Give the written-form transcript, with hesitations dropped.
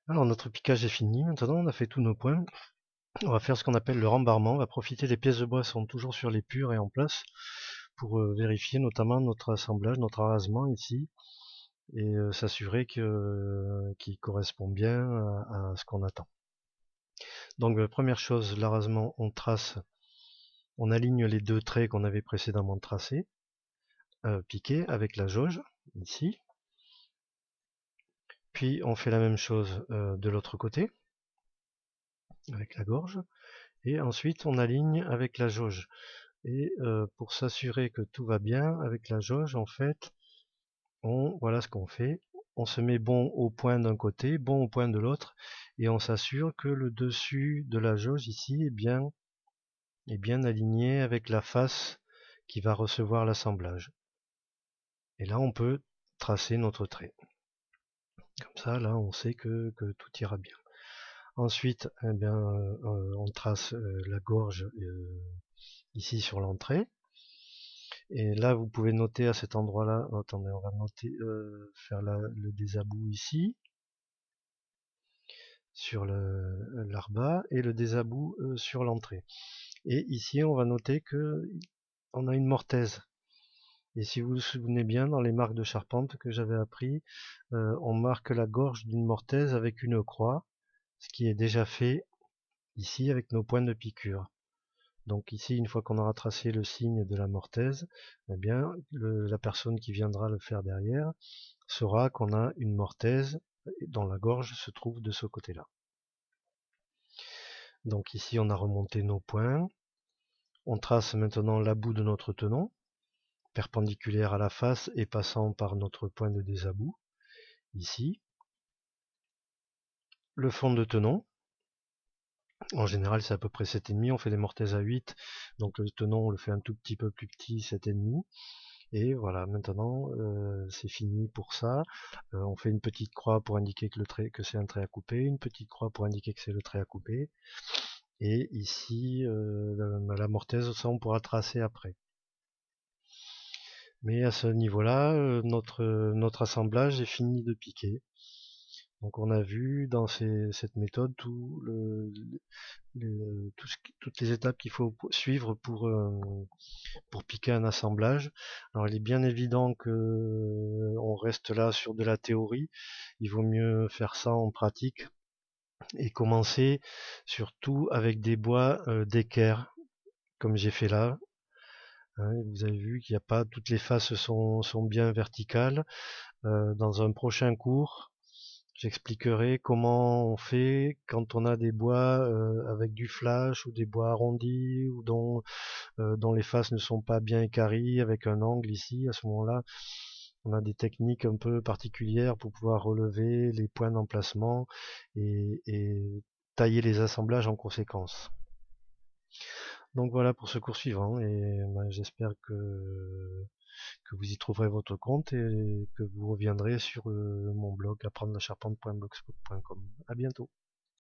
Alors notre piquage est fini, maintenant on a fait tous nos points. On va faire ce qu'on appelle le rembarrement, on va profiter les pièces de bois sont toujours sur l'épure et en place pour vérifier notamment notre assemblage, notre arasement ici et s'assurer qu'il correspond bien à ce qu'on attend. Donc première chose, l'arasement, on aligne les deux traits qu'on avait précédemment tracés, piqués avec la jauge ici. Puis on fait la même chose de l'autre côté avec la gorge et ensuite on aligne avec la jauge. Et pour s'assurer que tout va bien avec la jauge, en fait, voilà ce qu'on fait. On se met bon au point d'un côté, bon au point de l'autre, et on s'assure que le dessus de la jauge ici est bien aligné avec la face qui va recevoir l'assemblage. Et là, on peut tracer notre trait. Comme ça, là, on sait que tout ira bien. Ensuite, eh bien, on trace la gorge ici sur l'entrée. Et là, vous pouvez noter à cet endroit-là, attendez, on va noter, faire le désabou ici, sur l'arba, et le désabou sur l'entrée. Et ici, on va noter que on a une mortaise. Et si vous vous souvenez bien, dans les marques de charpente que j'avais appris, on marque la gorge d'une mortaise avec une croix, ce qui est déjà fait ici avec nos points de piqûre. Donc ici, une fois qu'on aura tracé le signe de la mortaise, eh bien, la personne qui viendra le faire derrière saura qu'on a une mortaise dont la gorge se trouve de ce côté-là. Donc ici, on a remonté nos points. On trace maintenant la boue de notre tenon, perpendiculaire à la face et passant par notre point de désabou, ici. Le fond de tenon, en général c'est à peu près 7,5, on fait des mortaises à 8, donc le tenon on le fait un tout petit peu plus petit, 7,5. Et voilà, maintenant c'est fini pour ça. On fait une petite croix pour indiquer que c'est un trait à couper, une petite croix pour indiquer que c'est le trait à couper. Et ici, la mortaise, ça on pourra tracer après. Mais à ce niveau-là, notre assemblage est fini de piquer. Donc on a vu dans cette méthode toutes les étapes qu'il faut suivre pour piquer un assemblage. Alors il est bien évident que on reste là sur de la théorie. Il vaut mieux faire ça en pratique et commencer surtout avec des bois d'équerre, comme j'ai fait là. Hein, vous avez vu qu'il n'y a pas toutes les faces sont bien verticales. Dans un prochain cours, j'expliquerai comment on fait quand on a des bois avec du flash ou des bois arrondis ou dont les faces ne sont pas bien équarries avec un angle ici. À ce moment-là, on a des techniques un peu particulières pour pouvoir relever les points d'emplacement et tailler les assemblages en conséquence. Donc voilà pour ce cours suivant et j'espère que vous y trouverez votre compte et que vous reviendrez sur mon blog apprendre-la-charpente.blogspot.com. À bientôt.